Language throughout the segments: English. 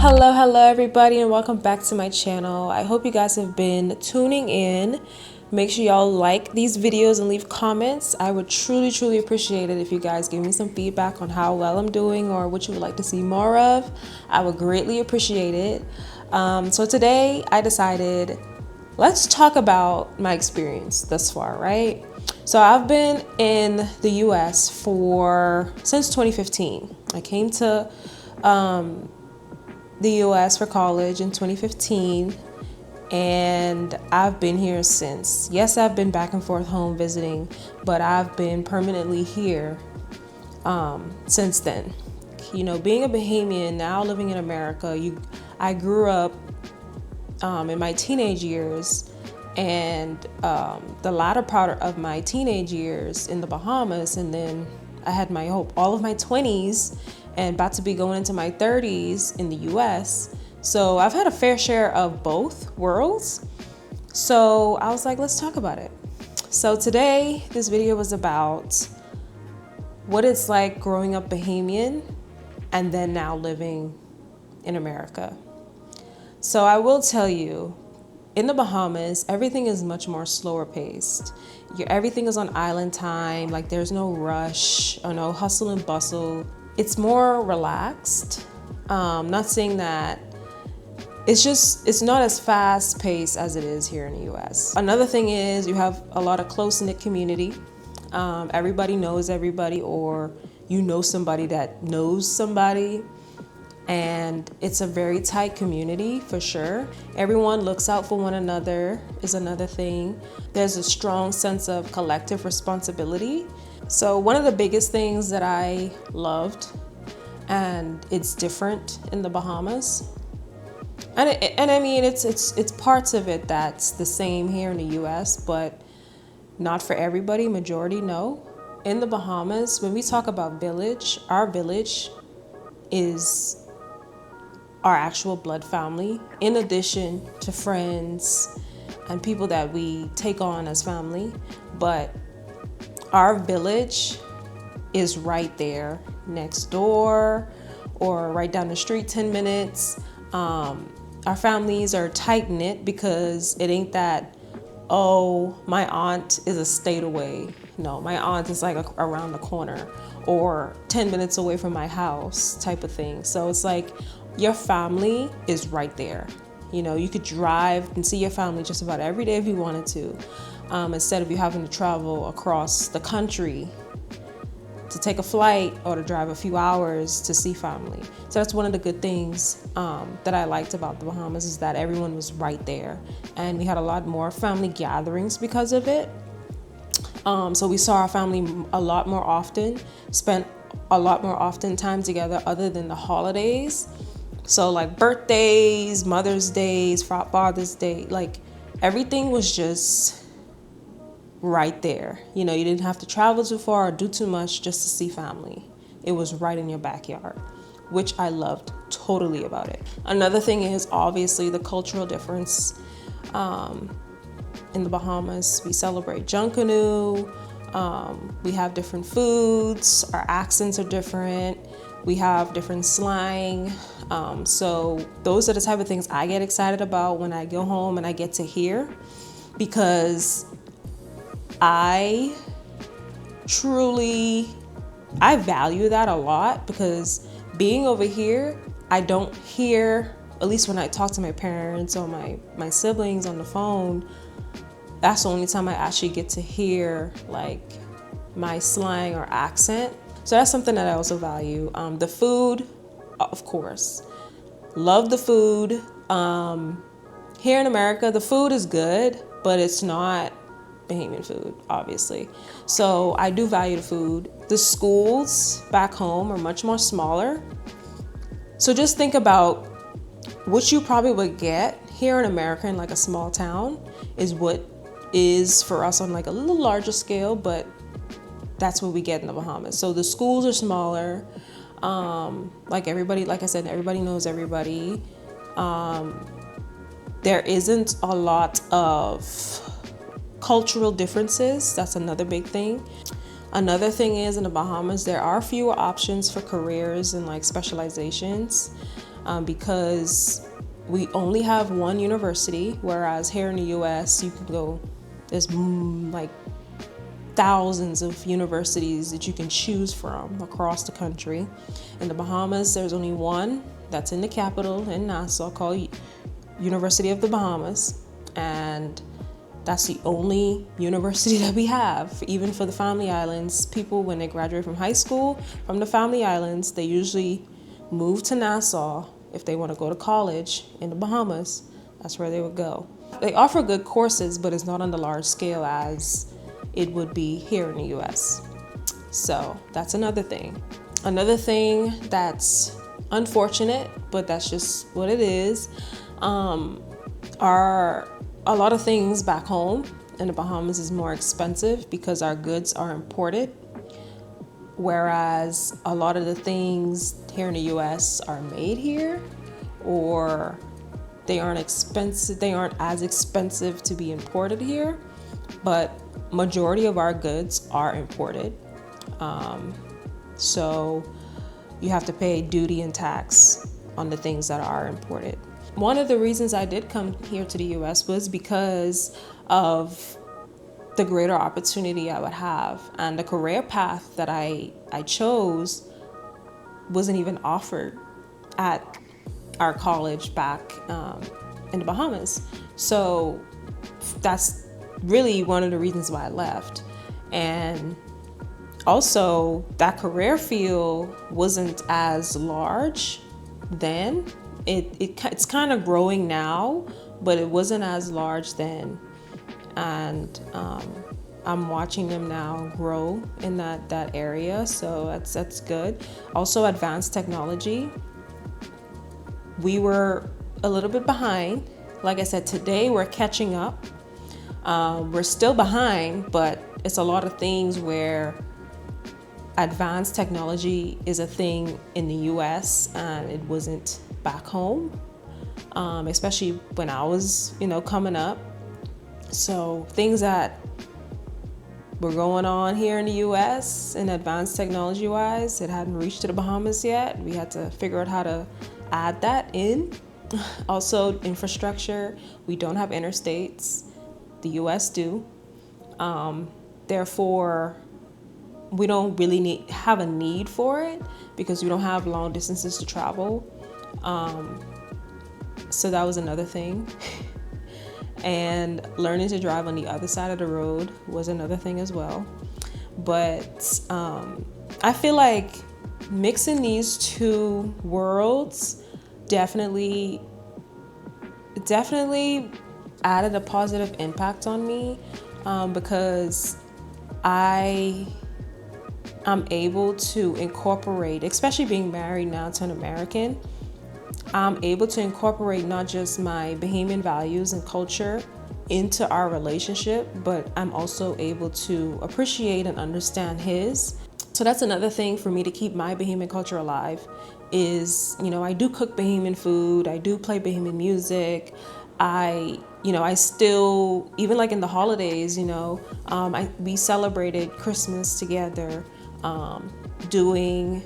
Hello everybody, and welcome back to my channel. I hope you guys have been tuning in. Make sure y'all like these videos and leave comments. I would truly appreciate it if you guys give me some feedback on how well I'm doing or what you would like to see more of. I would greatly appreciate it. So today I decided, let's talk about my experience thus far, right? So I've been in the US since 2015. I came to the US for college in 2015, and I've been here since. Yes, I've been back and forth home visiting, but I've been permanently here since then. You know, being a Bahamian, now living in America, I grew up in my teenage years and the latter part of my teenage years in the Bahamas, and then I had all of my 20s and about to be going into my 30s in the US. So I've had a fair share of both worlds. So I was like, let's talk about it. So today, this video was about what it's like growing up Bahamian and then now living in America. So I will tell you, in the Bahamas, everything is much more slower paced. Everything is on island time, like there's no rush or no hustle and bustle. It's more relaxed. Not saying that it's not as fast paced as it is here in the US. Another thing is you have a lot of close-knit community. Everybody knows everybody, or you know somebody that knows somebody. And it's a very tight community for sure. Everyone looks out for one another is another thing. There's a strong sense of collective responsibility. So one of the biggest things that I loved, and it's different in the Bahamas, and I mean it's parts of it that's the same here in the US, but not for everybody. Majority no. In the Bahamas, when we talk about village, our village is our actual blood family, in addition to friends and people that we take on as family. But our village is right there next door or right down the street, 10 minutes. Our families are tight knit because it ain't that, oh, my aunt is a state away. No, my aunt is like around the corner or 10 minutes away from my house type of thing. So it's like your family is right there. You know, you could drive and see your family just about every day if you wanted to, instead of you having to travel across the country to take a flight or to drive a few hours to see family. So that's one of the good things that I liked about the Bahamas, is that everyone was right there. And we had a lot more family gatherings because of it. So we saw our family a lot more often, spent a lot more often time together other than the holidays. So like birthdays, Mother's Days, Father's Day, like everything was just right there. You know, you didn't have to travel too far or do too much just to see family. It was right in your backyard, which I loved totally about it. Another thing is obviously the cultural difference. In the Bahamas, we celebrate Junkanoo. We have different foods. Our accents are different. We have different slang. So those are the type of things I get excited about when I go home and I get to hear, because I value that a lot, because being over here, I don't hear, at least when I talk to my parents or my siblings on the phone, that's the only time I actually get to hear like my slang or accent. So that's something that I also value. The food, of course, love the food. Here in America, the food is good, but it's not Bahamian food, obviously. So I do value the food. The schools back home are much more smaller. So just think about what you probably would get here in America in like a small town is what is for us on like a little larger scale, but that's what we get in the Bahamas. So the schools are smaller. Like I said, everybody knows everybody. There isn't a lot of cultural differences. That's another big thing. Another thing is, in the Bahamas, there are fewer options for careers and like specializations. because we only have one university, whereas here in the US, you can go, there's like thousands of universities that you can choose from across the country. In the Bahamas, there's only one that's in the capital in Nassau called University of the Bahamas, and that's the only university that we have. Even for the Family Islands, people, when they graduate from high school from the Family Islands, they usually move to Nassau if they want to go to college in the Bahamas. That's where they would go. They offer good courses, but it's not on the large scale as it would be here in the US. So that's another thing. Another thing that's unfortunate, but that's just what it is, are a lot of things back home in the Bahamas is more expensive because our goods are imported, whereas a lot of the things here in the US are made here, or they aren't expensive. They aren't as expensive to be imported here, but majority of our goods are imported. So you have to pay duty and tax on the things that are imported. One of the reasons I did come here to the US was because of the greater opportunity I would have, and the career path that I chose wasn't even offered at our college back in the Bahamas. So that's really one of the reasons why I left. And also, that career field wasn't as large then. It's kind of growing now, but it wasn't as large then. And I'm watching them now grow in that area, so that's good. Also, advanced technology. We were a little bit behind. Like I said, today we're catching up. We're still behind, but it's a lot of things where advanced technology is a thing in the US and it wasn't back home, especially when I was, coming up. So things that were going on here in the US and advanced technology wise, it hadn't reached to the Bahamas yet. We had to figure out how to add that in. Also, infrastructure. We don't have interstates. The US do. Therefore, we don't really have a need for it because we don't have long distances to travel. So that was another thing. And learning to drive on the other side of the road was another thing as well. But I feel like mixing these two worlds definitely added a positive impact on me, because I'm able to incorporate, especially being married now to an American, I'm able to incorporate not just my Bahamian values and culture into our relationship, but I'm also able to appreciate and understand his. So that's another thing for me to keep my Bahamian culture alive is, I do cook Bahamian food, I do play Bahamian music. I still, even like in the holidays, we celebrated Christmas together, doing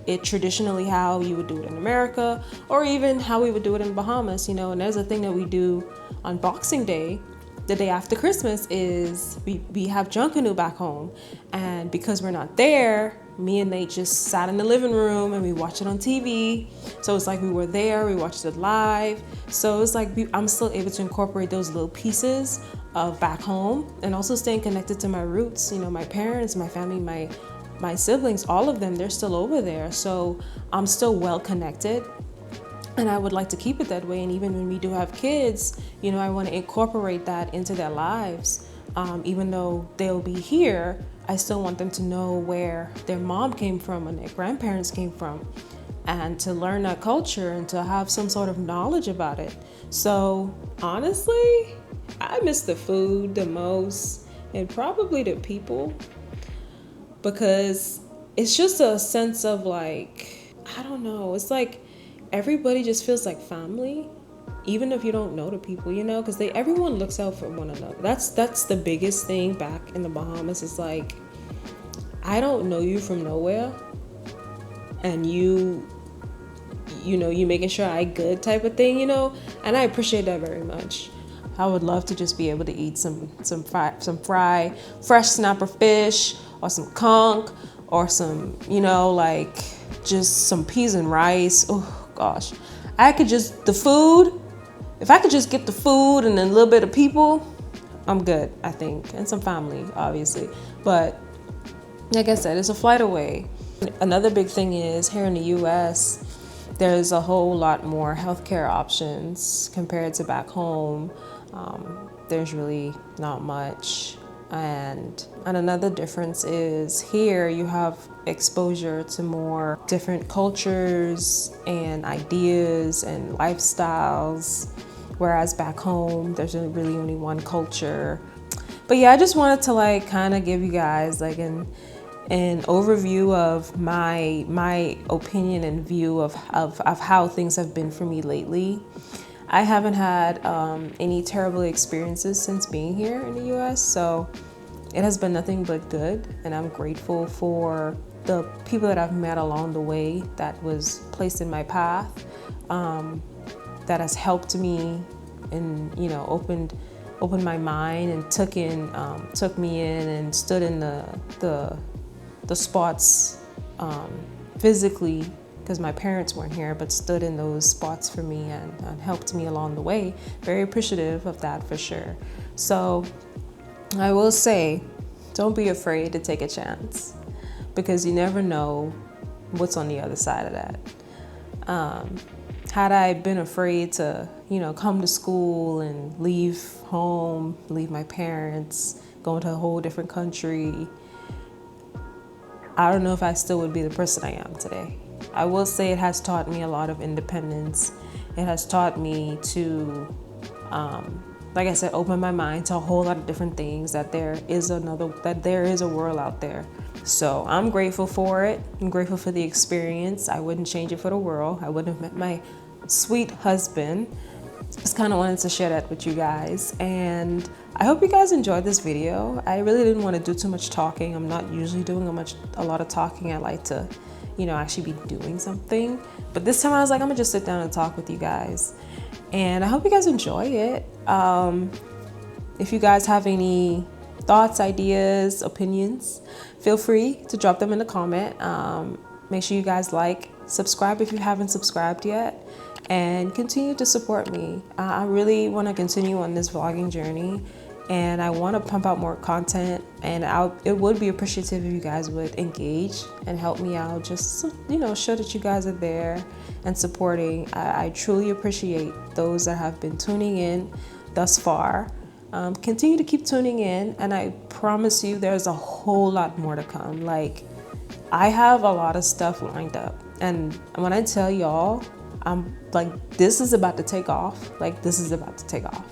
it traditionally how you would do it in America, or even how we would do it in Bahamas, and there's a thing that we do on Boxing Day, the day after Christmas, is we have Junkanoo back home. And because we're not there, me and Nate just sat in the living room and we watched it on TV. So it's like we were there, we watched it live. So it's like I'm still able to incorporate those little pieces of back home and also staying connected to my roots. My parents, my family, my siblings, all of them, they're still over there. So I'm still well connected. And I would like to keep it that way. And even when we do have kids, I want to incorporate that into their lives. Even though they'll be here, I still want them to know where their mom came from and their grandparents came from, and to learn that culture and to have some sort of knowledge about it. So honestly, I miss the food the most, and probably the people, because it's just a sense of like, I don't know, it's like everybody just feels like family, even if you don't know the people, because everyone looks out for one another. That's the biggest thing back in the Bahamas. It's like, I don't know you from nowhere, and you you making sure I good type of thing, and I appreciate that very much. I would love to just be able to eat some fried fresh snapper fish, or some conch, or some, like just some peas and rice. Oh gosh, if I could just get the food and then a little bit of people, I'm good, I think, and some family, obviously. But like I said, it's a flight away. Another big thing is here in the US, there's a whole lot more healthcare options compared to back home. There's really not much. And another difference is here you have exposure to more different cultures and ideas and lifestyles, whereas back home there's really only one culture. But yeah, I just wanted to like kind of give you guys like an overview of my opinion and view of how things have been for me lately. I haven't had any terrible experiences since being here in the US, so it has been nothing but good, and I'm grateful for the people that I've met along the way that was placed in my path, that has helped me and opened my mind and took me in and stood in the spots physically, because my parents weren't here, but stood in those spots for me and helped me along the way. Very appreciative of that for sure. So I will say, don't be afraid to take a chance, because you never know what's on the other side of that. Had I been afraid to, come to school and leave home, leave my parents, go into a whole different country, I don't know if I still would be the person I am today. I will say it has taught me a lot of independence. It has taught me to, like I said, open my mind to a whole lot of different things, that there is a world out there. So I'm grateful for it. I'm grateful for the experience. I wouldn't change it for the world. I wouldn't have met my sweet husband. Just kind of wanted to share that with you guys, and I hope you guys enjoyed this video. I really didn't want to do too much talking. I'm not usually doing a lot of talking. I like to, actually be doing something. But this time I was like, I'm gonna just sit down and talk with you guys, and I hope you guys enjoy it. If you guys have any thoughts, ideas, opinions, feel free to drop them in the comment. Make sure you guys subscribe if you haven't subscribed yet, and continue to support me. I really want to continue on this vlogging journey, and I want to pump out more content, and it would be appreciative if you guys would engage and help me out, just show that you guys are there and supporting. I truly appreciate those that have been tuning in thus far. Continue to keep tuning in, and I promise you there's a whole lot more to come. Like, I have a lot of stuff lined up, and when I tell y'all, I'm like, this is about to take off. Like, this is about to take off,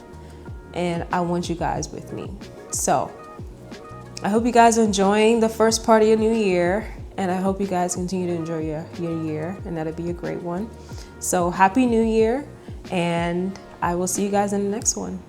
and I want you guys with me. So I hope you guys are enjoying the first part of your new year, and I hope you guys continue to enjoy your year, and that'll be a great one. So happy new year, and I will see you guys in the next one.